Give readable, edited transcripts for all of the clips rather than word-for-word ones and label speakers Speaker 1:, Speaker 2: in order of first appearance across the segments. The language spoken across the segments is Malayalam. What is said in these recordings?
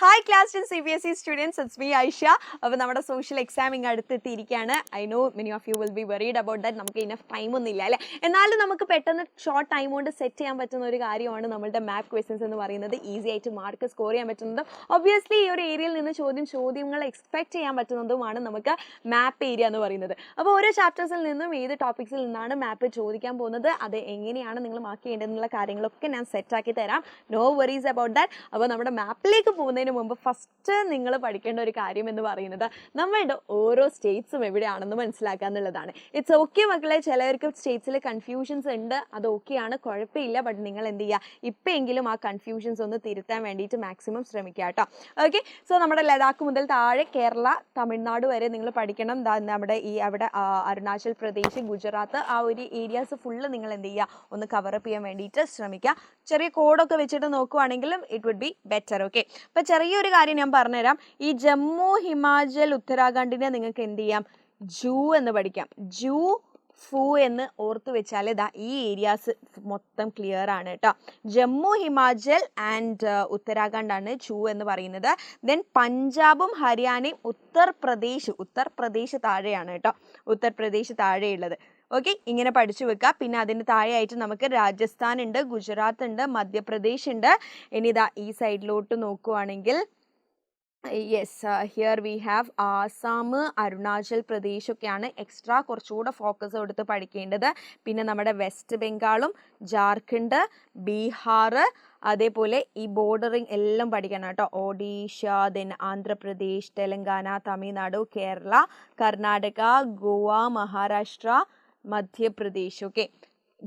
Speaker 1: Hi class 10 CBSE students, it's me Aisha. അപ്പോൾ നമ്മുടെ സോഷ്യൽ എക്സാമിങ് അടുത്തെത്തിയിരിക്കുകയാണ്. I know many of you will be worried about that. നമുക്ക് ഇനഫ് ടൈം ഒന്നും ഇല്ല അല്ലേ, എന്നാലും നമുക്ക് പെട്ടെന്ന് ഷോർട്ട് ടൈം കൊണ്ട് സെറ്റ് ചെയ്യാൻ പറ്റുന്ന ഒരു കാര്യമാണ് നമ്മുടെ മാപ്പ് ക്വസ്റ്റ്യൻസ് എന്ന് പറയുന്നത്. ഈസി ആയിട്ട് മാർക്ക് സ്കോർ ചെയ്യാൻ പറ്റുന്നതും ഒബ്വിയസ്ലി ഈ ഒരു ഏരിയയിൽ നിന്ന് ചോദ്യങ്ങൾ എക്സ്പെക്ട് ചെയ്യാൻ പറ്റുന്നതുമാണ് നമുക്ക് മാപ്പ് ഏരിയ എന്ന് പറയുന്നത്. അപ്പോൾ ഓരോ ചാപ്റ്റേഴ്സിൽ നിന്നും ഏത് ടോപ്പിക്സിൽ നിന്നാണ് മാപ്പ് ചോദിക്കാൻ പോകുന്നത്, അത് എങ്ങനെയാണ് നിങ്ങൾ മാർക്ക് ചെയ്യേണ്ടതെന്നുള്ള കാര്യങ്ങളൊക്കെ ഞാൻ സെറ്റാക്കി തരാം. No worries about that. അപ്പോൾ നമ്മുടെ മാപ്പിലേക്ക് പോകുന്നതിന് മുമ്പ് ഫസ്റ്റ് നിങ്ങൾ പഠിക്കേണ്ട ഒരു കാര്യം എന്ന് പറയുന്നത് നമ്മളുടെ ഓരോ സ്റ്റേറ്റ്സും എവിടെയാണെന്ന് മനസ്സിലാക്കുക എന്നുള്ളതാണ്. ഇറ്റ്സ് ഓക്കെ മക്കളെ, ചിലവർക്ക് സ്റ്റേറ്റ്സിൽ കൺഫ്യൂഷൻസ് ഉണ്ട്, അത് ഓക്കെയാണ്, കുഴപ്പമില്ല. ബട്ട് നിങ്ങൾ എന്ത് ചെയ്യുക, ഇപ്പോഴെങ്കിലും ആ കൺഫ്യൂഷൻസ് ഒന്ന് തിരുത്താൻ വേണ്ടിയിട്ട് മാക്സിമം ശ്രമിക്കുക കേട്ടോ. ഓക്കെ, സോ നമ്മുടെ ലഡാക്ക് മുതൽ താഴെ കേരള, തമിഴ്നാട് വരെ നിങ്ങൾ പഠിക്കണം. നമ്മുടെ അവിടെ അരുണാചൽ പ്രദേശ്, ഗുജറാത്ത്, ആ ഒരു ഏരിയാസ് ഫുള്ള് നിങ്ങൾ എന്ത് ചെയ്യുക, ഒന്ന് കവറപ്പ് ചെയ്യാൻ വേണ്ടിയിട്ട് ശ്രമിക്കുക. ചെറിയ കോഡൊക്കെ വെച്ചിട്ട് നോക്കുവാണെങ്കിലും it would be better. Okay, അപ്പം ചെറിയൊരു കാര്യം ഞാൻ പറഞ്ഞുതരാം. ഈ ജമ്മു, ഹിമാചൽ, ഉത്തരാഖണ്ഡിനെ നിങ്ങൾക്ക് എന്ത് ചെയ്യാം, ജൂ എന്ന് പഠിക്കാം. ജൂ, ഫു എന്ന് ഓർത്ത് വെച്ചാൽ ഇതാ ഈ ഏരിയാസ് മൊത്തം ക്ലിയർ ആണ് കേട്ടോ. ജമ്മു, ഹിമാചൽ ആൻഡ് ഉത്തരാഖണ്ഡാണ് ജൂ എന്ന് പറയുന്നത്. ദെൻ പഞ്ചാബും ഹരിയാനയും ഉത്തർപ്രദേശ് താഴെയാണ് കേട്ടോ. ഉത്തർപ്രദേശ് താഴെയുള്ളത്. ഓക്കെ, ഇങ്ങനെ പഠിച്ചു വെക്കുക. പിന്നെ അതിന് താഴെയായിട്ട് നമുക്ക് രാജസ്ഥാൻ ഉണ്ട്, ഗുജറാത്ത് ഉണ്ട്, മധ്യപ്രദേശ് ഉണ്ട്. ഇനി ഇതാ ഈ സൈഡിലോട്ട് നോക്കുവാണെങ്കിൽ yes, here we have Assam, Arunachal Pradesh ഒക്കെയാണ് എക്സ്ട്രാ കുറച്ചുകൂടെ ഫോക്കസ് കൊടുത്ത് പഠിക്കേണ്ടത്. പിന്നെ നമ്മുടെ വെസ്റ്റ് ബംഗാളും ജാർഖണ്ഡ്, ബീഹാർ, അതേപോലെ ഈ ബോർഡറിങ് എല്ലാം പഠിക്കണം കേട്ടോ. Odisha, then Andhra Pradesh, Telangana, Tamil Nadu, Kerala, Karnataka, Goa, Maharashtra, Madhya Pradesh, okay,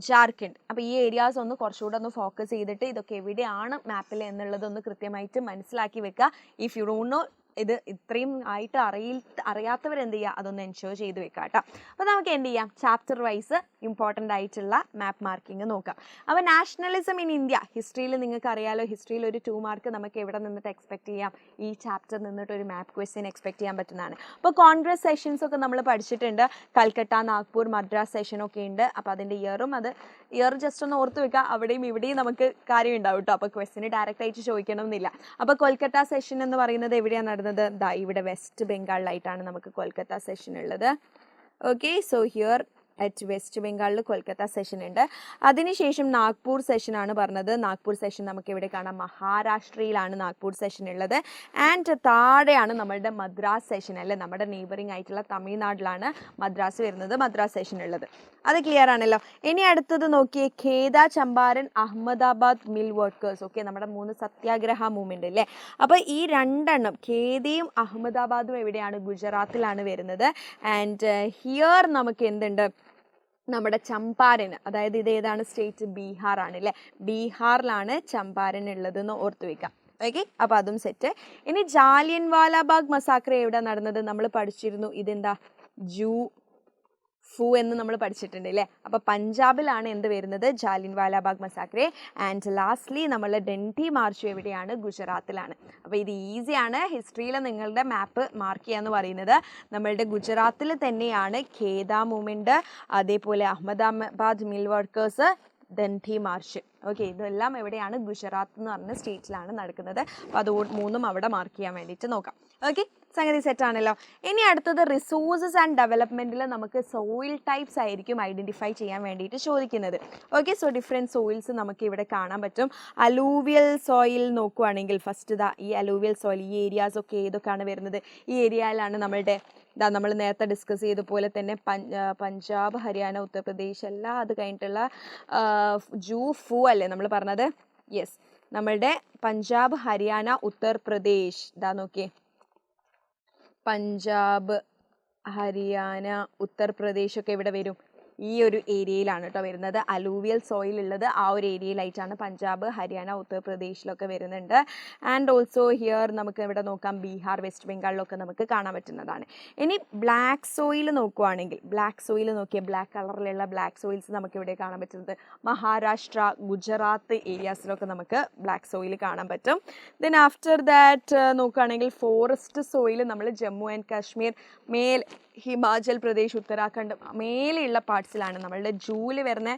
Speaker 1: Jharkhand. അപ്പോൾ ഈ ഏരിയാസ് ഒന്ന് കുറച്ചുകൂടെ ഒന്ന് ഫോക്കസ് ചെയ്തിട്ട് ഇതൊക്കെ എവിടെയാണ് മാപ്പിൽ എന്നുള്ളതൊന്ന് കൃത്യമായിട്ട് മനസ്സിലാക്കി വെക്കുക. ഇഫ് യു ഡോണ്ട് നോ, ഇത് ഇത്രയും ആയിട്ട് അറിയാത്തവരെന്ത് ചെയ്യുക, അതൊന്ന് എൻഷുർ ചെയ്ത് വെക്കുക കേട്ടോ. അപ്പോൾ നമുക്ക് എന്ത് ചെയ്യാം, ചാപ്റ്റർ വൈസ് ഇമ്പോർട്ടൻ്റ് ആയിട്ടുള്ള മാപ്പ് മാർക്കിങ് നോക്കാം. അപ്പോൾ നാഷണലിസം ഇൻ ഇന്ത്യ, ഹിസ്റ്ററിയിൽ നിങ്ങൾക്ക് അറിയാലോ, ഹിസ്റ്ററിയിൽ ഒരു 2 മാർക്ക് നമുക്ക് എവിടെ നിന്നിട്ട് എക്സ്പെക്ട് ചെയ്യാം, ഈ ചാപ്റ്റർ നിന്നിട്ട് ഒരു മാപ്പ് ക്വസ്റ്റ്യൻ എക്സ്പെക്ട് ചെയ്യാൻ പറ്റുന്നതാണ്. അപ്പോൾ കോൺഗ്രസ് സെഷൻസ് ഒക്കെ നമ്മൾ പഠിച്ചിട്ടുണ്ട്. കൽക്കട്ട, നാഗ്പൂർ, മദ്രാസ് സെഷൻ ഒക്കെ ഉണ്ട്. അപ്പോൾ അതിൻ്റെ ഇയർ ജസ്റ്റ് ഒന്ന് ഓർത്ത് വെക്കുക. അവിടെയും ഇവിടെയും നമുക്ക് കാര്യം ഉണ്ടാവും കേട്ടോ. അപ്പോൾ ക്വസ്റ്റ്യന് ഡയറക്റ്റ് ആയിട്ട് ചോദിക്കണം എന്നില്ല. അപ്പോൾ കൊൽക്കത്ത സെഷൻ എന്ന് പറയുന്നത് എവിടെയാണ് നടന്നത്? ദാ ഇവിടെ വെസ്റ്റ് ബംഗാളിലായിട്ടാണ് നമുക്ക് കൊൽക്കത്ത സെഷൻ ഉള്ളത്. Okay, so here at west ബംഗാളിൽ കൊൽക്കത്ത സെഷൻ ഉണ്ട്. അതിനുശേഷം നാഗ്പൂർ സെഷൻ ആണ് പറഞ്ഞത്. നാഗ്പൂർ സെഷൻ നമുക്ക് ഇവിടെ കാണാം, മഹാരാഷ്ട്രയിലാണ് നാഗ്പൂർ സെഷൻ ഉള്ളത്. ആൻഡ് താഴെയാണ് നമ്മളുടെ മദ്രാസ് സെഷൻ അല്ലേ, നമ്മുടെ നെയ്ബറിംഗ് ആയിട്ടുള്ള തമിഴ്നാട്ടിലാണ് മദ്രാസ് വരുന്നത്, മദ്രാസ് സെഷൻ ഉള്ളത്. അത് ക്ലിയർ ആണല്ലോ. ഇനി അടുത്തത് നോക്കിയേ, Kheda, Champaran, Ahmedabad mill workers. Okay, നമ്മുടെ 3 സത്യാഗ്രഹ മൂവ്മെന്റ് അല്ലേ. അപ്പോൾ ഈ 2 എണ്ണം, ഖേദയും അഹമ്മദാബാദും എവിടെയാണ്, ഗുജറാത്തിലാണ് വരുന്നത്. ആൻഡ് ഹിയർ നമുക്ക് എന്തുണ്ട്, നമ്മുടെ ചമ്പാരൻ, അതായത് ഇത് ഏതാണ് സ്റ്റേറ്റ്, ബീഹാർ ആണ് അല്ലേ. ബീഹാറിലാണ് ചമ്പാരൻ ഉള്ളതെന്ന് ഓർത്ത് വെക്കാം. ഓക്കെ, അപ്പോൾ അതും സെറ്റ്. ഇനി ജാലിയൻ വാലാബാഗ് മസാക്ര എവിടെ നടന്നത്, നമ്മൾ പഠിച്ചിരുന്നു. ഇതെന്താ, ജൂ, ഫു എന്ന് നമ്മൾ പഠിച്ചിട്ടുണ്ട് അല്ലേ. അപ്പോൾ പഞ്ചാബിലാണ് എന്ത് വരുന്നത്, ജാലിയൻ വാലാബാഗ് മസാക്രെ. ആൻഡ് ലാസ്റ്റ്ലി നമ്മളുടെ ഡെൻറ്റി മാർച്ച് എവിടെയാണ്, ഗുജറാത്തിലാണ്. അപ്പോൾ ഇത് ഈസിയാണ്. ഹിസ്റ്ററിയിൽ നിങ്ങളുടെ മാപ്പ് മാർക്ക് ചെയ്യുക എന്ന് പറയുന്നത് നമ്മളുടെ ഗുജറാത്തിൽ തന്നെയാണ് ഖേദ മൂവ്മെൻറ്റ്, അതേപോലെ Ahmedabad mill workers, Dandi march. Okay, ഇതെല്ലാം എവിടെയാണ്, ഗുജറാത്ത് എന്ന് പറഞ്ഞ സ്റ്റേറ്റിലാണ് നടക്കുന്നത്. അപ്പോൾ അത് 3ഉം അവിടെ മാർക്ക് ചെയ്യാൻ വേണ്ടിയിട്ട് നോക്കാം. ഓക്കെ, സംഗതി സെറ്റ് ആണല്ലോ. ഇനി അടുത്തത് റിസോഴ്സസ് ആൻഡ് ഡെവലപ്മെൻറ്റിൽ നമുക്ക് സോയിൽ ടൈപ്സ് ആയിരിക്കും ഐഡൻറ്റിഫൈ ചെയ്യാൻ വേണ്ടിയിട്ട് ചോദിക്കുന്നത്. ഓക്കെ, സോ ഡിഫറെൻറ്റ് സോയിൽസ് നമുക്ക് ഇവിടെ കാണാൻ പറ്റും. അലൂവിയൽ സോയിൽ നോക്കുവാണെങ്കിൽ ഫസ്റ്റ് ഈ അലൂവിയൽ സോയിൽ, ഈ ഏരിയാസ് ഒക്കെ ഏതൊക്കെയാണ് വരുന്നത്, ഈ ഏരിയയിലാണ് നമ്മളുടെ നമ്മൾ നേരത്തെ ഡിസ്കസ് ചെയ്ത പോലെ തന്നെ പഞ്ചാബ്, ഹരിയാന, ഉത്തർപ്രദേശ് എല്ലാം അത് കഴിഞ്ഞിട്ടുള്ള ജൂ, ഫു അല്ലേ നമ്മൾ പറഞ്ഞത്. യെസ്, നമ്മളുടെ പഞ്ചാബ്, ഹരിയാന, ഉത്തർപ്രദേശ്, നോക്കിയേ, പഞ്ചാബ്, ഹരിയാന, ഉത്തർപ്രദേശ് ഒക്കെ ഇവിടെ വരും. ഈ ഒരു ഏരിയയിലാണ് കേട്ടോ വരുന്നത്. അലൂവിയൽ സോയിൽ ഉള്ളത് ആ ഒരു ഏരിയയിലായിട്ടാണ് പഞ്ചാബ്, ഹരിയാന, ഉത്തർപ്രദേശിലൊക്കെ വരുന്നുണ്ട്. ആൻഡ് ഓൾസോ ഹിയർ നമുക്ക് ഇവിടെ നോക്കാം, ബീഹാർ, വെസ്റ്റ് ബംഗാളിലൊക്കെ നമുക്ക് കാണാൻ പറ്റുന്നതാണ്. ഇനി ബ്ലാക്ക് സോയിൽ നോക്കുവാണെങ്കിൽ, ബ്ലാക്ക് കളറിലുള്ള ബ്ലാക്ക് സോയിൽസ് നമുക്ക് ഇവിടെ കാണാൻ പറ്റുന്നത് മഹാരാഷ്ട്ര, ഗുജറാത്ത് ഏരിയാസിലൊക്കെ നമുക്ക് ബ്ലാക്ക് സോയിൽ കാണാൻ പറ്റും. ദെൻ ആഫ്റ്റർ ദാറ്റ് നോക്കുകയാണെങ്കിൽ ഫോറസ്റ്റ് സോയിൽ നമ്മൾ ജമ്മു ആൻഡ് കാശ്മീർ, ഹിമാചൽ പ്രദേശ്, ഉത്തരാഖണ്ഡ് മേലെയുള്ള പാർട്സിലാണ്. നമ്മളുടെ ജൂല് വരുന്ന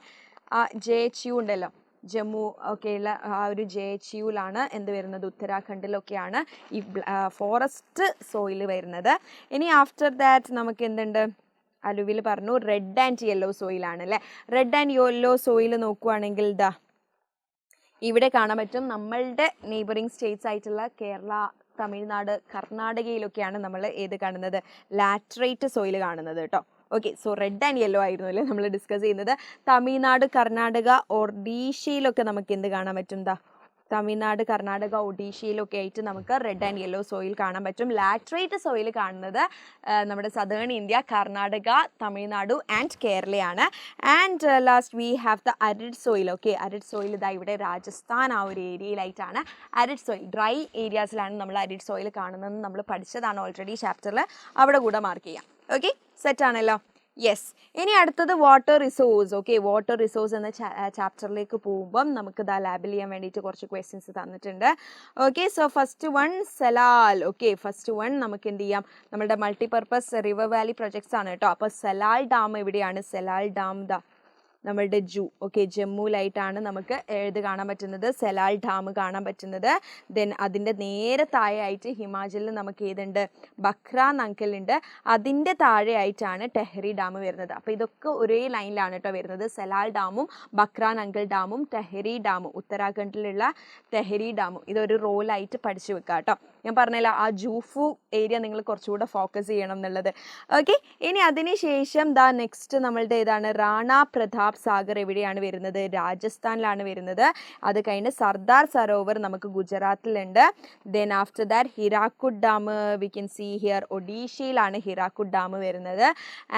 Speaker 1: ആ JHU ഉണ്ടല്ലോ, ജമ്മു ഒക്കെയുള്ള ആ ഒരു JHUലാണ് എന്ത് വരുന്നത്, ഉത്തരാഖണ്ഡിലൊക്കെയാണ് ഈ ഫോറസ്റ്റ് സോയിൽ വരുന്നത്. ഇനി ആഫ്റ്റർ ദാറ്റ് നമുക്ക് എന്തുണ്ട്, അലുവിൽ പറഞ്ഞു റെഡ് ആൻഡ് യെല്ലോ സോയിലാണ് അല്ലേ. റെഡ് ആൻഡ് യെല്ലോ സോയിൽ നോക്കുവാണെങ്കിൽ ഇതാ ഇവിടെ കാണാൻ പറ്റും. നമ്മളുടെ നെയ്ബറിങ് സ്റ്റേറ്റ്സ് ആയിട്ടുള്ള കേരള, തമിഴ്നാട്, കർണാടകയിലൊക്കെയാണ് നമ്മൾ ഏത് കാണുന്നത്, ലാറ്ററൈറ്റ് സോയിൽ കാണുന്നത് കേട്ടോ. Okay, so red and yellow ആയിരുന്നു അല്ലേ നമ്മൾ ഡിസ്കസ് ചെയ്യുന്നത്. തമിഴ്നാട്, കർണാടക, ഒഡീഷയിലൊക്കെ നമുക്ക് എന്ത് കാണാൻ പറ്റും, തമിഴ്നാട്, കർണാടക, ഒഡീഷയിലൊക്കെ ആയിട്ട് നമുക്ക് റെഡ് ആൻഡ് യെല്ലോ സോയിൽ കാണാൻ പറ്റും. ലാറ്ററൈറ്റ് സോയിൽ കാണുന്നത് നമ്മുടെ southern India, Karnataka, Tamil Nadu and കേരളയാണ്. And last we have the arid soil. Okay, arid soil ഇതാ ഇവിടെ രാജസ്ഥാൻ ആ ഒരു ഏരിയയിലായിട്ടാണ് അരിഡ് സോയിൽ. ഡ്രൈ ഏരിയാസിലാണ് നമ്മൾ അരിഡ് സോയിൽ കാണുന്നതെന്ന് നമ്മൾ പഠിച്ചതാണ് ഓൾറെഡി ചാപ്റ്ററിൽ, അവിടെ കൂടെ മാർക്ക് ചെയ്യാം. ഓക്കെ, സെറ്റ് ആണല്ലോ. യെസ്, ഇനി അടുത്തത് water resource. Okay, water resource എന്ന ചാപ്റ്ററിലേക്ക് പോകുമ്പം നമുക്ക് ഇതാ ലാബിൽ ചെയ്യാൻ വേണ്ടിയിട്ട് കുറച്ച് ക്വസ്റ്റ്യൻസ് തന്നിട്ടുണ്ട്. Okay, so first one Salal. Okay, first one നമുക്ക് എന്ത് ചെയ്യാം, നമ്മുടെ മൾട്ടിപർപ്പസ് റിവർ വാലി പ്രൊജക്ട്സ് ആണ് കേട്ടോ. അപ്പോൾ സലാൽ ഡാം എവിടെയാണ്, സലാൽ ഡാം നമ്മളുടെ ഓക്കെ ജമ്മുവിലായിട്ടാണ് നമുക്ക് ഇത് കാണാൻ പറ്റുന്നത്, സലാൽ ഡാം കാണാൻ പറ്റുന്നത്. ദെൻ അതിൻ്റെ നേരെ താഴെയായിട്ട് ഹിമാചലിൽ നമുക്ക് ഏതുണ്ട്, ബക്ര നങ്കലുണ്ട്. അതിൻ്റെ താഴെയായിട്ടാണ് ടെഹരി ഡാം വരുന്നത്. അപ്പോൾ ഇതൊക്കെ ഒരേ ലൈനിലാണ് കേട്ടോ വരുന്നത്. സലാൽ ഡാമും ബക്ര നങ്കൽ ഡാമും ടെഹരി ഡാമും, ഉത്തരാഖണ്ഡിലുള്ള ടെഹരി ഡാമും ഇതൊരു റോളായിട്ട് പഠിച്ചു വെക്കുക കേട്ടോ. ഞാൻ പറഞ്ഞില്ല ആ ജൂഫു ഏരിയ നിങ്ങൾ കുറച്ചുകൂടെ ഫോക്കസ് ചെയ്യണം എന്നുള്ളത്. ഓക്കെ, ഇനി അതിനുശേഷം നെക്സ്റ്റ് നമ്മളുടെ ഏതാണ്, റാണ പ്രതാപ് സാഗർ എവിടെയാണ് വരുന്നത്, രാജസ്ഥാനിലാണ് വരുന്നത്. അത് കഴിഞ്ഞ് സർദാർ സരോവർ നമുക്ക് ഗുജറാത്തിലുണ്ട്. Then after that Hirakud dam we can see here, ഒഡീഷയിലാണ് ഹിരാക്കുഡ് ഡാം വരുന്നത്.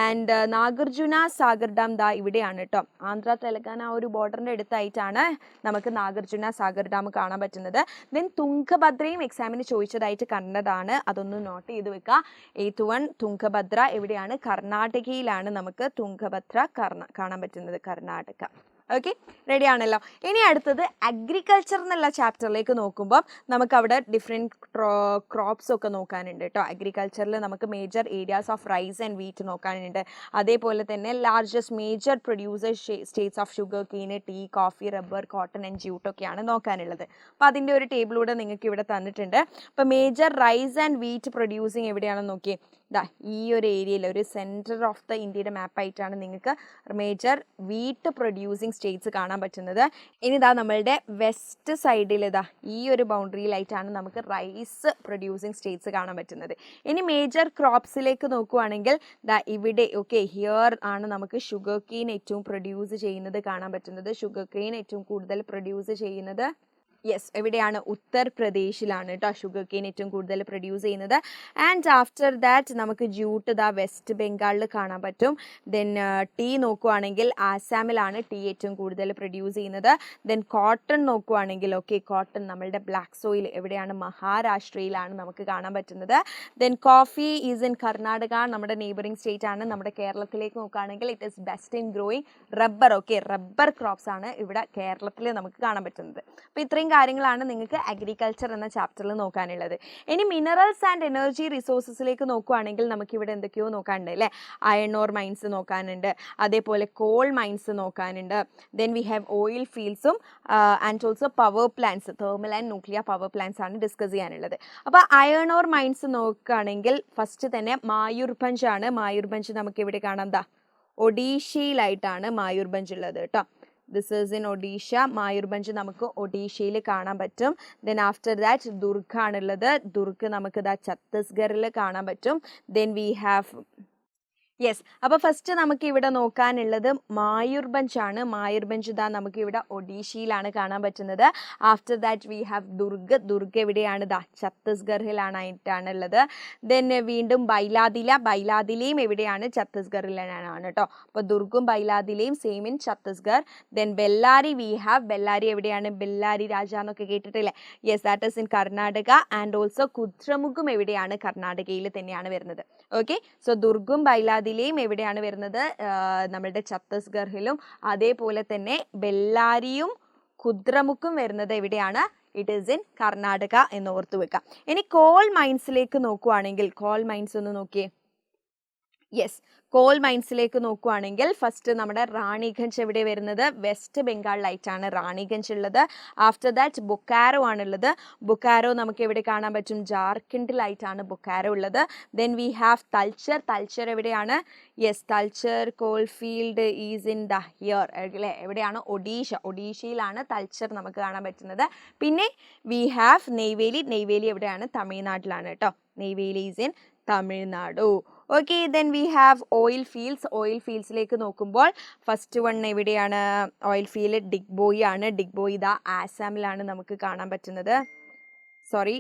Speaker 1: ആൻഡ് നാഗർജുന സാഗർ ഡാം ഇവിടെയാണ് കേട്ടോ, ആന്ധ്ര തെലങ്കാന ആ ഒരു ബോർഡറിൻ്റെ അടുത്തായിട്ടാണ് നമുക്ക് നാഗർജുന സാഗർ ഡാം കാണാൻ പറ്റുന്നത്. ദെൻ തുംഗഭദ്രയും എക്സാമിന് ചോദിച്ചതായിട്ട് കണ്ടതാണ്, അതൊന്ന് നോട്ട് ചെയ്ത് വെക്കുക. 8th one തുംഗഭദ്ര എവിടെയാണ്, കർണാടകയിലാണ് നമുക്ക് തുംഗഭദ്ര കാണാൻ പറ്റുന്നത്, കർണാടക. ഓക്കെ, റെഡി ആണല്ലോ. ഇനി അടുത്തത് അഗ്രികൾച്ചർ എന്നുള്ള ചാപ്റ്ററിലേക്ക് നോക്കുമ്പോൾ നമുക്ക് അവിടെ ഡിഫറെൻറ്റ് ക്രോപ്സ് ഒക്കെ നോക്കാനുണ്ട് കേട്ടോ. അഗ്രികൾച്ചറിൽ നമുക്ക് major areas of rice and wheat നോക്കാനുണ്ട്. അതേപോലെ തന്നെ largest major producers states of sugar cane, tea, coffee, rubber, cotton and jute ഒക്കെയാണ് നോക്കാനുള്ളത്. അപ്പോൾ അതിൻ്റെ ഒരു ടേബിളൂടെ നിങ്ങൾക്ക് ഇവിടെ തന്നിട്ടുണ്ട്. അപ്പോൾ major rice and wheat producing എവിടെയാണെന്ന് നോക്കിയേ, ഈ ഒരു ഏരിയയിൽ ഒരു സെൻറ്റർ ഓഫ് ദ ഇന്ത്യയുടെ മാപ്പായിട്ടാണ് നിങ്ങൾക്ക് മേജർ വീറ്റ് പ്രൊഡ്യൂസിങ് സ്റ്റേറ്റ്സ് കാണാൻ പറ്റുന്നത്. ഇനി നമ്മളുടെ വെസ്റ്റ് സൈഡിൽ ഈ ഒരു ബൗണ്ടറിയിലായിട്ടാണ് നമുക്ക് റൈസ് പ്രൊഡ്യൂസിങ് സ്റ്റേറ്റ്സ് കാണാൻ പറ്റുന്നത്. ഇനി മേജർ ക്രോപ്സിലേക്ക് നോക്കുവാണെങ്കിൽ ഇവിടെ ഓക്കെ ഹിയർ ആണ് നമുക്ക് ഷുഗർ കെയിൻ ഏറ്റവും പ്രൊഡ്യൂസ് ചെയ്യുന്നത് കാണാൻ പറ്റുന്നത്. ഷുഗർ കെയിൻ ഏറ്റവും കൂടുതൽ പ്രൊഡ്യൂസ് ചെയ്യുന്നത് യെസ് എവിടെയാണ്, ഉത്തർപ്രദേശിലാണ് കേട്ടോ ഷുഗർ കെയിൻ ഏറ്റവും കൂടുതൽ പ്രൊഡ്യൂസ് ചെയ്യുന്നത്. ആൻഡ് ആഫ്റ്റർ ദാറ്റ് നമുക്ക് ജ്യൂട്ട് വെസ്റ്റ് ബംഗാളിൽ കാണാൻ പറ്റും. ദെൻ ടീ നോക്കുവാണെങ്കിൽ ആസാമിലാണ് ടീ ഏറ്റവും കൂടുതൽ പ്രൊഡ്യൂസ് ചെയ്യുന്നത്. ദെൻ കോട്ടൺ നോക്കുവാണെങ്കിൽ ഓക്കെ കോട്ടൺ നമ്മളുടെ ബ്ലാക്ക് സോയിൽ എവിടെയാണ്, മഹാരാഷ്ട്രയിലാണ് നമുക്ക് കാണാൻ പറ്റുന്നത്. Then coffee is in Karnataka, നമ്മുടെ നെയ്ബറിങ് സ്റ്റേറ്റ് ആണ്. നമ്മുടെ കേരളത്തിലേക്ക് നോക്കുകയാണെങ്കിൽ it is best in growing rubber. Okay, rubber crops ആണ് ഇവിടെ കേരളത്തിൽ നമുക്ക് കാണാൻ പറ്റുന്നത്. അപ്പോൾ ഇത്രയും കാര്യങ്ങളാണ് നിങ്ങൾക്ക് അഗ്രികൾച്ചർ എന്ന ചാപ്റ്ററിൽ നോക്കാനുള്ളത്. ഇനി മിനറൽസ് ആൻഡ് എനർജി റിസോഴ്സസിലേക്ക് നോക്കുകയാണെങ്കിൽ നമുക്കിവിടെ എന്തൊക്കെയോ നോക്കാനുണ്ട് അല്ലേ. അയൺ ഓർ മൈൻസ് നോക്കാനുണ്ട്, അതേപോലെ കോൾ മൈൻസ് നോക്കാനുണ്ട്. ദെൻ വി ഹാവ് ഓയിൽ ഫീൽഡ്സും and also power plants, thermal and nuclear power plants ആണ് ഡിസ്കസ് ചെയ്യാനുള്ളത്. അപ്പോൾ അയൺ ഓർ മൈൻസ് നോക്കുകയാണെങ്കിൽ ഫസ്റ്റ് തന്നെ മായൂർഭഞ്ച് ആണ്. മായൂർഭഞ്ച് നമുക്ക് ഇവിടെ കാണാം, ഒഡീഷയിലായിട്ടാണ് മായൂർഭഞ്ച് ഉള്ളത് കേട്ടോ. This is in Odisha. Mayurbhanj നമുക്ക് ഒഡീഷയിൽ കാണാൻ പറ്റും. ദെൻ ആഫ്റ്റർ ദാറ്റ് ദുർഗ് ആണുള്ളത്. ദുർഗ് നമുക്ക് ഛത്തീസ്ഗറിൽ കാണാൻ പറ്റും. Then we have yes. അപ്പോൾ ഫസ്റ്റ് നമുക്ക് ഇവിടെ നോക്കാനുള്ളത് മായൂർഭഞ്ച് ആണ്. മായൂർഭഞ്ച് നമുക്ക് ഇവിടെ ഒഡീഷയിലാണ് കാണാൻ പറ്റുന്നത്. After that we have Durg. Durg എവിടെയാണ്, ഛത്തീസ്ഗറിലായിട്ടാണ് ഉള്ളത്. ദെൻ വീണ്ടും ബൈലാദില. ബൈലാദിലയും എവിടെയാണ്, ഛത്തീസ്ഗറിലാണ് കേട്ടോ. അപ്പോൾ ദുർഗും ബൈലാദിലയും same in Chhattisgarh. Then Bellary we have. Bellary എവിടെയാണ്, ബെല്ലാരി രാജ എന്നൊക്കെ കേട്ടിട്ടില്ലേ. Yes, that is in Karnataka. And also കുദ്രമുഖും എവിടെയാണ്, കർണാടകയിൽ തന്നെയാണ് വരുന്നത്. ഓക്കെ, സോ ദുർഗും ബൈലാദിലയും എവിടെയാണ് വരുന്നത്, നമ്മളുടെ ഛത്തീസ്ഗറിലും. അതേപോലെ തന്നെ ബെല്ലാരിയും കുദ്രമുഖും വരുന്നത് എവിടെയാണ്, ഇറ്റ് ഈസ് ഇൻ കർണാടക എന്ന് ഓർത്തു വെക്കാം. ഇനി കോൾ മൈൻസിലേക്ക് നോക്കുവാണെങ്കിൽ, കോൾ മൈൻസ് ഒന്ന് നോക്കിയേ. യെസ്, കോൾ മൈൻസിലേക്ക് നോക്കുവാണെങ്കിൽ ഫസ്റ്റ് നമ്മുടെ റാണിഗഞ്ച് എവിടെ വരുന്നത്? വെസ്റ്റ് ബംഗാളിലായിട്ടാണ് റാണിഗഞ്ച് ഉള്ളത്. ആഫ്റ്റർ ദാറ്റ് ബൊക്കാരോ ആണുള്ളത്. ബൊക്കാരോ നമുക്ക് എവിടെ കാണാൻ പറ്റും? ജാർഖണ്ഡിലായിട്ടാണ് ബൊക്കാരോ ഉള്ളത്. Then we have Talcher. Talcher എവിടെയാണ്? Yes, Talcher coal field is in the here അല്ലേ? എവിടെയാണ്? ഒഡീഷ. ഒഡീഷയിലാണ് തൽച്ചർ നമുക്ക് കാണാൻ പറ്റുന്നത്. പിന്നെ വി ഹാവ് നെയ്വേലി. നെയ്വേലി എവിടെയാണ്? തമിഴ്നാട്ടിലാണ് കേട്ടോ. Neyveli is in Tamil Nadu. Okay, then we have oil fields. Oil ഫീൽഡ്സിലേക്ക് നോക്കുമ്പോൾ ഫസ്റ്റ് വൺ എവിടെയാണ്? ഓയിൽ ഫീൽഡ് ഡിഗ്ബോയി ആണ്. ഡിഗ്ബോയി ഇതാ ആസാമിലാണ് നമുക്ക് കാണാൻ പറ്റുന്നത്. സോറി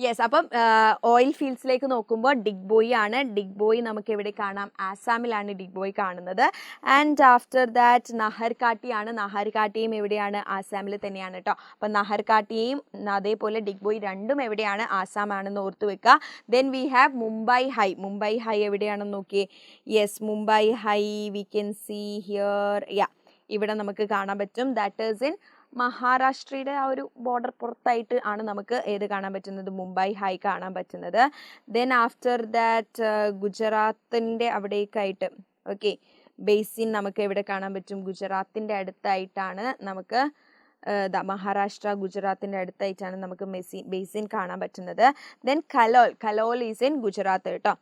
Speaker 1: യെസ്, അപ്പം ഓയിൽ ഫീൽഡ്സിലേക്ക് നോക്കുമ്പോൾ ഡിഗ്ബോയി ആണ്. ഡിഗ്ബോയി നമുക്ക് എവിടെ കാണാം? ആസാമിലാണ് ഡിഗ്ബോയി കാണുന്നത്. ആൻഡ് ആഫ്റ്റർ ദാറ്റ് നഹർകാട്ടിയാണ്. നഹർകാട്ടിയും എവിടെയാണ്? ആസാമിൽ തന്നെയാണ് കേട്ടോ. അപ്പം നഹർകാട്ടിയും അതേപോലെ ഡിഗ്ബോയി രണ്ടും എവിടെയാണ്? ആസാമാണെന്ന് ഓർത്ത് വെക്കുക. Then we have Mumbai high. Mumbai high എവിടെയാണെന്ന് നോക്കിയേ. Yes, Mumbai high we can see here. ഇവിടെ നമുക്ക് കാണാൻ പറ്റും. ദാറ്റ് ഈസ് ഇൻ മഹാരാഷ്ട്രയുടെ ആ ഒരു ബോർഡർ പുറത്തായിട്ട് ആണ് നമുക്ക് ഏത് കാണാൻ പറ്റുന്നത്? മുംബൈ ഹൈ കാണാൻ പറ്റുന്നത്. ദെൻ ആഫ്റ്റർ ദാറ്റ് ഗുജറാത്തിൻ്റെ അവിടേക്കായിട്ട് ഓക്കെ ബേസിൻ നമുക്ക് എവിടെ കാണാൻ പറ്റും? ഗുജറാത്തിൻ്റെ അടുത്തായിട്ടാണ് നമുക്ക് മഹാരാഷ്ട്ര ഗുജറാത്തിൻ്റെ അടുത്തായിട്ടാണ് നമുക്ക് ബേസിൻ കാണാൻ പറ്റുന്നത്. Then Kalol is in Gujarat കേട്ടോ.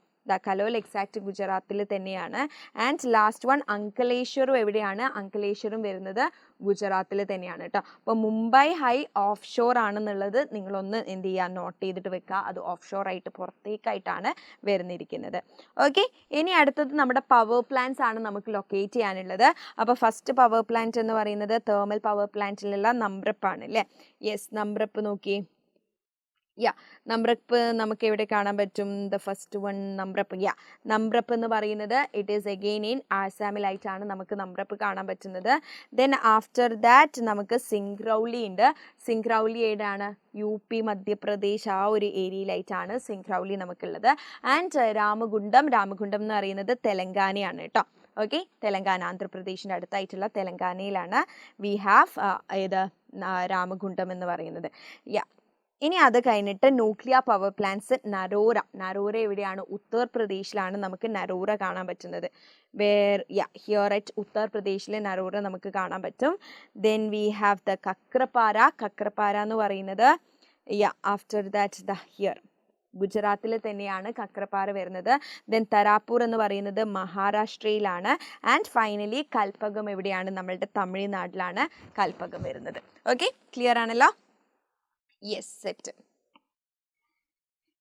Speaker 1: കലോൾ എക്സാക്ട് ഗുജറാത്തിൽ തന്നെയാണ്. ആൻഡ് ലാസ്റ്റ് വൺ അങ്കലേശ്വറും എവിടെയാണ്? അങ്കലേശ്വറും വരുന്നത് ഗുജറാത്തിൽ തന്നെയാണ് കേട്ടോ. അപ്പോൾ മുംബൈ ഹൈ ഓഫ് ഷോർ ആണെന്നുള്ളത് നിങ്ങളൊന്ന് എന്ത് ചെയ്യുക? നോട്ട് ചെയ്തിട്ട് വെക്കുക. അത് ഓഫ് ഷോർ ആയിട്ട് പുറത്തേക്കായിട്ടാണ് വരുന്നിരിക്കുന്നത്. ഓക്കെ, ഇനി അടുത്തത് നമ്മുടെ പവർ പ്ലാന്റ്സ് ആണ് നമുക്ക് ലൊക്കേറ്റ് ചെയ്യാനുള്ളത്. അപ്പോൾ ഫസ്റ്റ് പവർ പ്ലാന്റ് എന്ന് പറയുന്നത് തേർമൽ പവർ പ്ലാന്റിലുള്ള നമ്രപ്പാണ് അല്ലേ? യെസ്, നമ്രപ്പ് നോക്കിയേ. നമ്രപ്പ് നമുക്ക് എവിടെ കാണാൻ പറ്റും? The first one Namrup. Namrup എന്ന് പറയുന്നത് ഇറ്റ് ഈസ് അഗെയിൻ ഇൻ ആസാമിലായിട്ടാണ് നമുക്ക് നമ്രപ്പ് കാണാൻ പറ്റുന്നത്. ദെൻ ആഫ്റ്റർ ദാറ്റ് നമുക്ക് സിംഗ്രൗലി ഉണ്ട്. സിംഗ്രൗലി ഏതാണ്? യു പി മധ്യപ്രദേശ് ആ ഒരു ഏരിയയിലായിട്ടാണ് സിംഗ്രൗലി നമുക്കുള്ളത്. ആൻഡ് രാമഗുണ്ടം എന്ന് പറയുന്നത് തെലങ്കാനയാണ് കേട്ടോ. ഓക്കെ, തെലങ്കാന ആന്ധ്രാപ്രദേശിൻ്റെ അടുത്തായിട്ടുള്ള തെലങ്കാനയിലാണ് വി ഹാവ് ഏത് രാമഗുണ്ടം എന്ന് പറയുന്നത്. ഇനി അത് കഴിഞ്ഞിട്ട് ന്യൂക്ലിയർ പവർ പ്ലാന്റ്സ് നരോര എവിടെയാണ്? ഉത്തർപ്രദേശിലാണ് നമുക്ക് നരോര കാണാൻ പറ്റുന്നത്. ഹിയർ അറ്റ് ഉത്തർപ്രദേശിൽ നരോര നമുക്ക് കാണാൻ പറ്റും. ദെൻ വി ഹാവ് ദ കക്രപാര എന്ന് പറയുന്നത് ആഫ്റ്റർ ദാറ്റ് ഹിയർ ഗുജറാത്തിൽ തന്നെയാണ് കക്രപാര വരുന്നത്. ദെൻ തരാപ്പൂർ എന്ന് പറയുന്നത് മഹാരാഷ്ട്രയിലാണ്. ആൻഡ് ഫൈനലി കൽപ്പകം എവിടെയാണ്? നമ്മളുടെ തമിഴ്നാട്ടിലാണ് കൽപ്പകം വരുന്നത്. ഓക്കെ, ക്ലിയർ ആണല്ലോ? Yes, set.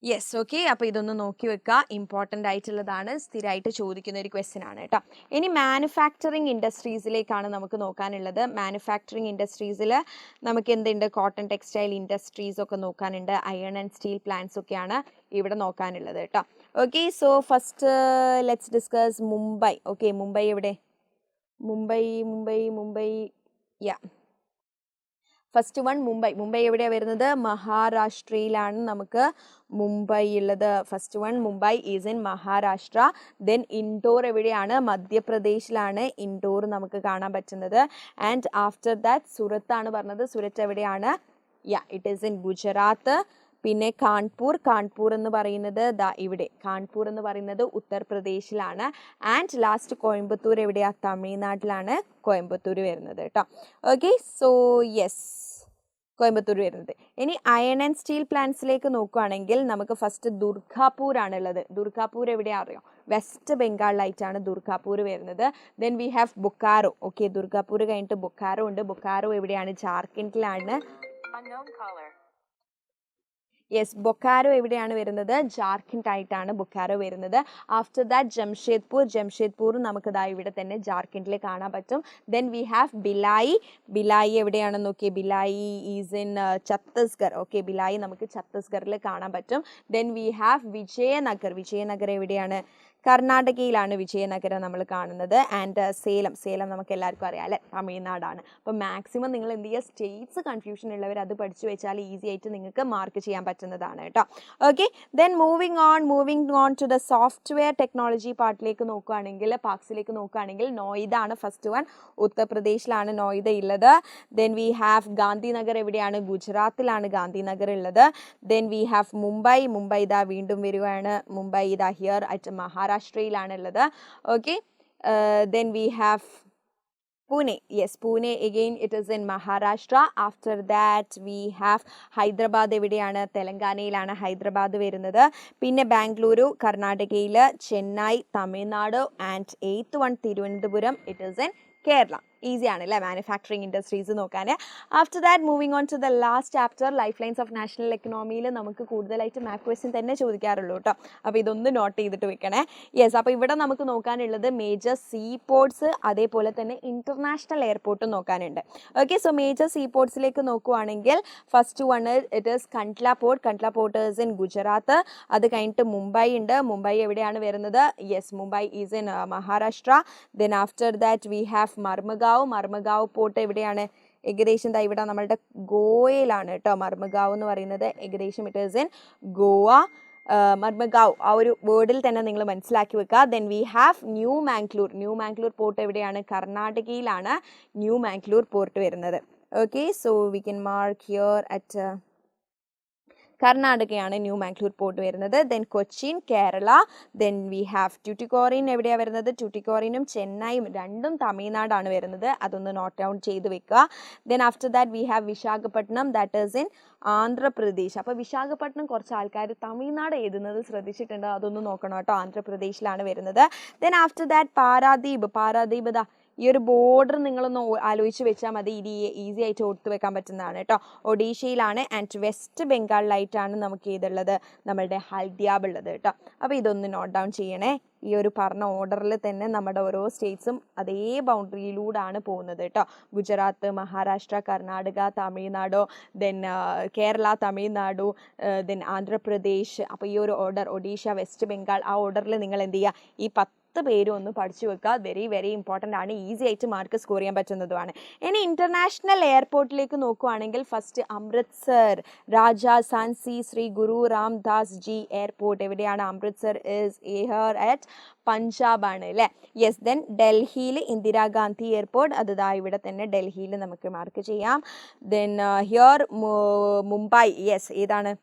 Speaker 1: Yes, okay. അപ്പോൾ ഇതൊന്ന് നോക്കി വെക്കുക. ഇമ്പോർട്ടൻ്റ് ആയിട്ടുള്ളതാണ്, സ്ഥിരമായിട്ട് ചോദിക്കുന്ന ഒരു ക്വസ്റ്റ്യൻ ആണ് കേട്ടോ. ഇനി മാനുഫാക്ചറിങ് ഇൻഡസ്ട്രീസിലേക്കാണ് നമുക്ക് നോക്കാനുള്ളത്. മാനുഫാക്ചറിങ് ഇൻഡസ്ട്രീസിൽ നമുക്ക് എന്തുണ്ട്? കോട്ടൺ ടെക്സ്റ്റൈൽ ഇൻഡസ്ട്രീസ് ഒക്കെ നോക്കാനുണ്ട്. അയൺ ആൻഡ് സ്റ്റീൽ പ്ലാന്റ്സ് ഒക്കെയാണ് ഇവിടെ നോക്കാനുള്ളത് കേട്ടോ. Okay, so first let's discuss Mumbai. Okay, Mumbai എവിടെ? മുംബൈ ഫസ്റ്റ് വൺ മുംബൈ എവിടെയാണ് വരുന്നത്? മഹാരാഷ്ട്രയിലാണ് നമുക്ക് മുംബൈ ഉള്ളത്. First one Mumbai is in Maharashtra. Then Indore എവിടെയാണ്? മധ്യപ്രദേശിലാണ് ഇൻഡോർ നമുക്ക് കാണാൻ പറ്റുന്നത്. ആൻഡ് ആഫ്റ്റർ ദാറ്റ് സുരത്താണ് പറഞ്ഞത്. സുരത്ത് എവിടെയാണ്? It is in Gujarat. പിന്നെ കാൺപൂർ എന്ന് പറയുന്നത് ഇവിടെ. കാൺപൂർ എന്ന് പറയുന്നത് ഉത്തർപ്രദേശിലാണ്. ആൻഡ് ലാസ്റ്റ് കോയമ്പത്തൂർ എവിടെയാ? തമിഴ്നാട്ടിലാണ് കോയമ്പത്തൂർ വരുന്നത് കേട്ടോ. ഓക്കെ, സോ യെസ്, കോയമ്പത്തൂർ വരുന്നത്. ഇനി അയൺ ആൻഡ് സ്റ്റീൽ പ്ലാന്റ്സിലേക്ക് നോക്കുകയാണെങ്കിൽ നമുക്ക് ഫസ്റ്റ് ദുർഗാപൂർ ആണുള്ളത്. ദുർഗാപൂർ എവിടെയാ അറിയോ? വെസ്റ്റ് ബംഗാളിലായിട്ടാണ് ദുർഗാപൂർ വരുന്നത്. Then we have Bokaro. Okay, Durgapur കഴിഞ്ഞിട്ട് ബൊക്കാറോ ഉണ്ട്. ബൊക്കാറോ എവിടെയാണ്? ജാർഖണ്ഡിലാണ്. യെസ്, ബൊക്കാരോ എവിടെയാണ് വരുന്നത്? ജാർഖണ്ഡ് ആയിട്ടാണ് ബൊക്കാരോ വരുന്നത്. ആഫ്റ്റർ ദാറ്റ് ജംഷേദ്പൂർ നമുക്ക് ഇവിടെ തന്നെ ജാർഖണ്ഡിൽ കാണാൻ പറ്റും. ദെൻ വി ഹാവ് ബിലായി എവിടെയാണെന്ന് നോക്കിയേ. Bhilai is in Chhattisgarh. Okay, Bhilai നമുക്ക് ഛത്തീസ്ഗഡിൽ കാണാൻ പറ്റും. ദെൻ വി ഹാവ് വിജയനഗർ എവിടെയാണ്? കർണാടകയിലാണ് വിജയനഗരം നമ്മൾ കാണുന്നത്. ആൻഡ് സേലം നമുക്ക് എല്ലാവർക്കും അറിയാം അല്ലേ, തമിഴ്നാടാണ്. അപ്പോൾ മാക്സിമം നിങ്ങൾ എന്ത് ചെയ്യുക, സ്റ്റേറ്റ്സ് കൺഫ്യൂഷൻ ഉള്ളവർ അത് പഠിച്ചു വെച്ചാൽ ഈസി ആയിട്ട് നിങ്ങൾക്ക് മാർക്ക് ചെയ്യാൻ പറ്റുന്നതാണ് കേട്ടോ. Okay, then moving on to the software technology പാർട്ടിലേക്ക് നോക്കുകയാണെങ്കിൽ, പാർക്സിലേക്ക് നോക്കുകയാണെങ്കിൽ നോയിഡ ആണ് ഫസ്റ്റ് വൺ. ഉത്തർപ്രദേശിലാണ് നോയിഡ ഉള്ളത്. ദെൻ വി ഹാവ് ഗാന്ധിനഗർ എവിടെയാണ്, ഗുജറാത്തിലാണ് ഗാന്ധിനഗർ ഉള്ളത്. ദെൻ വി ഹാവ് മുംബൈ ഇതാ വീണ്ടും വരുവാണ്, മുംബൈ ഇതാ ഹിയർ അറ്റ് മഹാരാഷ്ട്രയിലാണ് ഉള്ളത്. Okay, then we have Pune. Yes, Pune again it is in Maharashtra. After that we have Hyderabad എവിടെയാണ്, തെലങ്കാനയിലാണ് ഹൈദരാബാദ് വരുന്നത്. പിന്നെ ബാംഗ്ലൂരു കർണാടകയിൽ, Chennai Tamil Nadu and 8th one Thiruvananthapuram it is in Kerala. Easy ആണ് അല്ലേ മാനുഫാക്ചറിങ് ഇൻഡസ്ട്രീസ് നോക്കാൻ. After that moving on to the last chapter lifelines of national എക്കണോമിയിൽ നമുക്ക് കൂടുതലായിട്ട് മാത്സ് ക്വസ്റ്റ്യൻ തന്നെ ചോദിക്കാറുള്ളൂ കേട്ടോ. അപ്പോൾ ഇതൊന്ന് നോട്ട് ചെയ്തിട്ട് വെക്കണേ. യെസ്, അപ്പോൾ ഇവിടെ നമുക്ക് നോക്കാനുള്ളത് മേജർ സീ പോർട്സ്, അതേപോലെ തന്നെ ഇൻ്റർനാഷണൽ എയർപോർട്ടും നോക്കാനുണ്ട്. ഓക്കെ, സോ മേജർ സീ പോർട്സിലേക്ക് നോക്കുവാണെങ്കിൽ first one it is Kandla port is in Gujarat. അത് കഴിഞ്ഞിട്ട് മുംബൈ ഉണ്ട്. മുംബൈ എവിടെയാണ് വരുന്നത്? Yes, Mumbai is in Maharashtra. Then after that we have Marmagao port എവിടെയാണ്? ഏകദേശം ഇവിടെ നമ്മളുടെ ഗോവയിലാണ് കേട്ടോ. മർമഗാവ് എന്ന് പറയുന്നത് ഏകദേശം it is in Goa. Marmagao ആ ഒരു വേർഡിൽ തന്നെ നിങ്ങൾ മനസ്സിലാക്കി വെക്കുക. Then we have new Mangalore port എവിടെയാണ്? കർണാടകയിലാണ് ന്യൂ മാംഗ്ലൂർ പോർട്ട് വരുന്നത്. Okay, so we can mark here at കർണാടകയാണ് ന്യൂ മാംഗ്ലൂർ പോർട്ട് വരുന്നത്. Then Cochin Kerala. Then we have Tuticorin എവിടെയാണ് വരുന്നത്? ട്യൂട്ടിക്കോറിനും ചെന്നൈയും രണ്ടും തമിഴ്നാടാണ് വരുന്നത്. അതൊന്ന് നോട്ട് ഡൗൺ ചെയ്ത് വെക്കുക. Then after that we have Visakhapatnam that is in Andhra Pradesh. അപ്പോൾ വിശാഖപട്ടണം കുറച്ച് ആൾക്കാർ തമിഴ്നാട് എഴുതുന്നത് ശ്രദ്ധിച്ചിട്ടുണ്ട്, അതൊന്ന് നോക്കണം കേട്ടോ. ആന്ധ്രാപ്രദേശിലാണ് വരുന്നത്. ദെൻ ആഫ്റ്റർ ദാറ്റ് പാരാദീപ് ദാ ഈ ഒരു ബോർഡർ നിങ്ങളൊന്ന് ആലോചിച്ച് വെച്ചാൽ മതി, ഇത് ഈസി ആയിട്ട് ഓർത്ത് വെക്കാൻ പറ്റുന്നതാണ് കേട്ടോ. ഒഡീഷയിലാണ് ആൻഡ് വെസ്റ്റ് ബംഗാളിലായിട്ടാണ് നമുക്ക് ഇതുള്ളത്, നമ്മളുടെ ഹൽദിയാബ് ഉള്ളത് കേട്ടോ. അപ്പോൾ ഇതൊന്ന് നോട്ട് ഡൗൺ ചെയ്യണേ. ഈ ഒരു പറഞ്ഞ ഓർഡറിൽ തന്നെ നമ്മുടെ ഓരോ സ്റ്റേറ്റ്സും അതേ ബൗണ്ടറിയിലൂടെയാണ് പോകുന്നത് കേട്ടോ. Gujarat, Maharashtra, Karnataka, Tamil Nadu, then Kerala, Tamil Nadu, then Andhra Pradesh. അപ്പോൾ ഈ ഒരു ഓർഡർ ഒഡീഷ, വെസ്റ്റ് ബംഗാൾ, ആ ഓർഡറിൽ നിങ്ങൾ എന്ത് ചെയ്യുക, ഈ 10 പേരും ഒന്ന് പഠിച്ചു വെക്കുക. വെരി ഇമ്പോർട്ടൻ്റ് ആണ്, ഈസി ആയിട്ട് മാർക്ക് സ്കോർ ചെയ്യാൻ പറ്റുന്നതുമാണ്. ഇനി ഇൻ്റർനാഷണൽ എയർപോർട്ടിലേക്ക് നോക്കുകയാണെങ്കിൽ ഫസ്റ്റ് അമൃത്സർ രാജാ സാൻസി ശ്രീ ഗുരു രാംദാസ് ജി എയർപോർട്ട് എവിടെയാണ്? Amritsar is here at Punjab ആണ് അല്ലേ. യെസ്, ദെൻ ഡൽഹിയിൽ ഇന്ദിരാഗാന്ധി എയർപോർട്ട്, അത് ഇവിടെ തന്നെ ഡൽഹിയിൽ നമുക്ക് മാർക്ക് ചെയ്യാം. ദെൻ ഹിയർ മുംബൈ, യെസ് ഏതാണ്?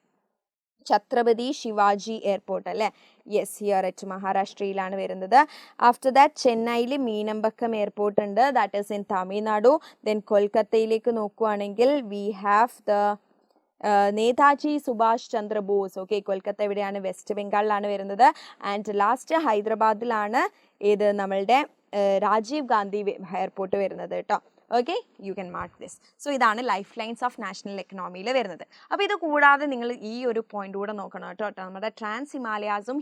Speaker 1: ഛത്രപതി ശിവാജി എയർപോർട്ട് അല്ലേ. യെസ്, ഹിയർ അറ്റ് മഹാരാഷ്ട്രയിലാണ് വരുന്നത്. ആഫ്റ്റർ ദാറ്റ് ചെന്നൈയിൽ മീനമ്പക്കം എയർപോർട്ട് ഉണ്ട്, that is in Tamil Nadu. Then കൊൽക്കത്തയിലേക്ക് നോക്കുകയാണെങ്കിൽ V have the Netaji Subhash Chandrabose. Okay, Kolkata എവിടെയാണ്? വെസ്റ്റ് ബംഗാളിലാണ് വരുന്നത്. ആൻഡ് ലാസ്റ്റ് ഹൈദരാബാദിലാണ് ഏത് നമ്മളുടെ രാജീവ് ഗാന്ധി എയർപോർട്ട് വരുന്നത് കേട്ടോ. Okay, you can mark this. So ഇതാണ് ലൈഫ് ലൈൻസ് ഓഫ് നാഷണൽ എക്കണോമിയിൽ വരുന്നത്. അപ്പോൾ ഇത് കൂടാതെ നിങ്ങൾ ഈ ഒരു പോയിന്റ് കൂടെ നോക്കണം കേട്ടോ. നമ്മുടെ ട്രാൻസ് ഹിമാലയാസും.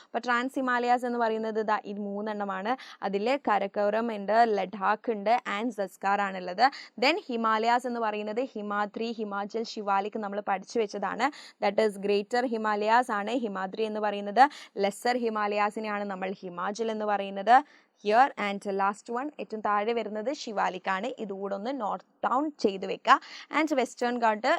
Speaker 1: അപ്പോൾ ട്രാൻസ് ഹിമാലയാസ് എന്ന് പറയുന്നത് ഇതാ ഈ 3 എണ്ണമാണ്. അതിൽ കരക്കോറം ഉണ്ട്, ലഡാക്ക് ഉണ്ട് ആൻഡ് സസ്കാർ ആണുള്ളത്. ദെൻ ഹിമാലയാസ് എന്ന് പറയുന്നത് ഹിമാദ്രി, ഹിമാചൽ, ശിവാലിക് നമ്മൾ പഠിച്ചു വെച്ചതാണ്. ദാറ്റ് ഈസ് ഗ്രേറ്റർ ഹിമാലയാസ് ആണ് ഹിമാദ്രി എന്ന് പറയുന്നത്. ലെസ്സർ ഹിമാലയാസിനെയാണ് നമ്മൾ ഹിമാചൽ എന്ന് പറയുന്നത്. ഹിയർ ആൻഡ് ലാസ്റ്റ് വൺ ഏറ്റവും താഴെ വരുന്നത് ശിവാലിക്കാണ്. ഇതുകൂടെ ഒന്ന് നോട്ട് ഡൗൺ ചെയ്ത് വെക്കുക. And western guard,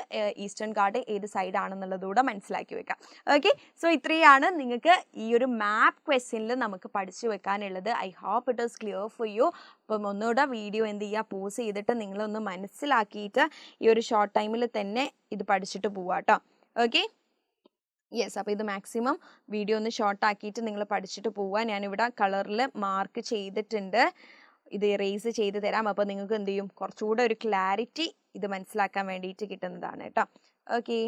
Speaker 1: eastern guard ഏത് സൈഡ് ആണെന്നുള്ളതുകൂടെ മനസ്സിലാക്കി വെക്കുക. ഓക്കെ, സോ ഇത്രയാണ് നിങ്ങൾക്ക് ഈ ഒരു മാപ്പ് ക്വസ്റ്റ്യനിൽ നമുക്ക് പഠിച്ചു വെക്കാനുള്ളത്. I hope it is clear for you. അപ്പം ഒന്നുകൂടെ വീഡിയോ എന്ത് ചെയ്യുക, പോസ് ചെയ്തിട്ട് നിങ്ങളൊന്ന് മനസ്സിലാക്കിയിട്ട് ഈ ഒരു ഷോർട്ട് ടൈമിൽ തന്നെ ഇത് പഠിച്ചിട്ട് പോവാം കേട്ടോ. ഓക്കെ, യെസ്, അപ്പോൾ ഇത് മാക്സിമം വീഡിയോ ഒന്ന് ഷോർട്ട് ആക്കിയിട്ട് നിങ്ങൾ പഠിച്ചിട്ട് പോവുക. ഞാനിവിടെ കളറിൽ മാർക്ക് ചെയ്തിട്ടുണ്ട്, ഇത് ഇറേസ് ചെയ്ത് തരാം. അപ്പോൾ നിങ്ങൾക്ക് എന്ത് ചെയ്യും, കുറച്ചുകൂടെ ഒരു ക്ലാരിറ്റി ഇത് മനസ്സിലാക്കാൻ വേണ്ടിയിട്ട് കിട്ടുന്നതാണ് കേട്ടോ. Okay,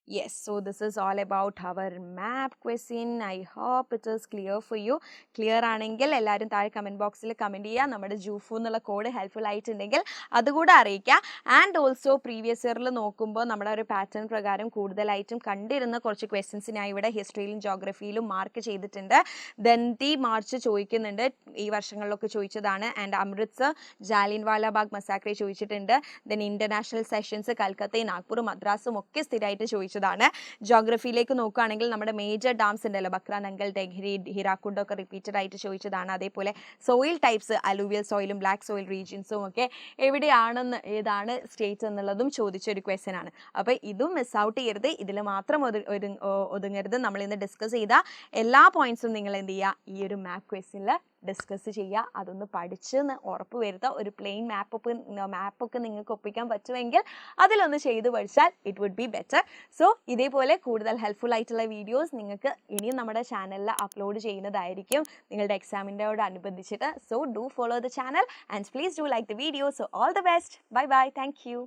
Speaker 1: Yes, so this is all about our map question. I hope it is clear for you. Clear ആണെങ്കിൽ എല്ലാവരും താഴെ കമൻറ്റ് ബോക്സിൽ കമൻറ്റ് ചെയ്യുക. നമ്മുടെ ജൂഫു എന്നുള്ള കോഡ് ഹെൽപ്ഫുൾ ആയിട്ടുണ്ടെങ്കിൽ അതുകൂടെ അറിയിക്കുക. ആൻഡ് ഓൾസോ പ്രീവിയസ് ഇയറിൽ നോക്കുമ്പോൾ നമ്മുടെ ഒരു പാറ്റേൺ പ്രകാരം കൂടുതലായിട്ടും കണ്ടിരുന്ന കുറച്ച് ക്വസ്റ്റ്യൻസ് ഞാൻ ഇവിടെ ഹിസ്റ്ററിയിലും ജോഗ്രഫിയിലും മാർക്ക് ചെയ്തിട്ടുണ്ട്. ദന്തി മാർച്ച് ചോദിക്കുന്നുണ്ട്, ഈ വർഷങ്ങളിലൊക്കെ ചോദിച്ചതാണ്. ആൻഡ് അമൃത്സർ, ജാലിയൻവാല ബാഗ് മസാക്രെ ചോദിച്ചിട്ടുണ്ട്. ദെൻ ഇൻ്റർനാഷണൽ സെഷൻസ് കൽക്കത്തയും നാഗ്പൂറും മദ്രാസും ഒക്കെ സ്ഥിരമായിട്ട് ചോദിച്ചതാണ്. ചോദിച്ചതാണ്. ജോഗ്രഫിയിലേക്ക് നോക്കുകയാണെങ്കിൽ നമ്മുടെ മേജർ ഡാംസ് ഉണ്ടല്ലോ, ബക്ര, നങ്കൽ, ഡെഹ്രി, ഹിരാക്കുണ്ട് ഒക്കെ റിപ്പീറ്റഡ് ആയിട്ട് ചോദിച്ചതാണ്. അതേപോലെ സോയിൽ ടൈപ്സ്, അലൂവിയൽ സോയിലും ബ്ലാക്ക് സോയിൽ റീജിയൻസും ഒക്കെ എവിടെയാണെന്ന്, ഏതാണ് സ്റ്റേറ്റ്സ് എന്നുള്ളതും ചോദിച്ചൊരു ക്വസ്റ്റ്യൻ ആണ്. അപ്പോൾ ഇതും മിസ് ഔട്ട് ചെയ്യരുത്, ഇതിൽ മാത്രം ഒതുങ്ങരുത്. നമ്മൾ ഇന്ന് ഡിസ്കസ് ചെയ്ത എല്ലാ പോയിന്റ്സും നിങ്ങൾ എന്ത് ചെയ്യുക, ഈ ഒരു മാപ്പ് ക്വസ്റ്റ്യനിൽ ഡിസ്കസ് ചെയ്യുക. അതൊന്ന് പഠിച്ച് ഉറപ്പ് വരുത്തുക. ഒരു പ്ലെയിൻ മാപ്പൊക്കെ നിങ്ങൾക്ക് ഒപ്പിക്കാൻ പറ്റുമെങ്കിൽ അതിലൊന്ന് ചെയ്ത് പഠിച്ചാൽ it would be better. So ഇതേപോലെ കൂടുതൽ ഹെൽപ്ഫുൾ ആയിട്ടുള്ള വീഡിയോസ് നിങ്ങൾക്ക് ഇനിയും നമ്മുടെ ചാനലിൽ അപ്ലോഡ് ചെയ്യുന്നതായിരിക്കും നിങ്ങളുടെ എക്സാമിൻ്റെയോട് അനുബന്ധിച്ചിട്ട്. So do follow the channel and please do like the video. So all the best. Bye bye. Thank U.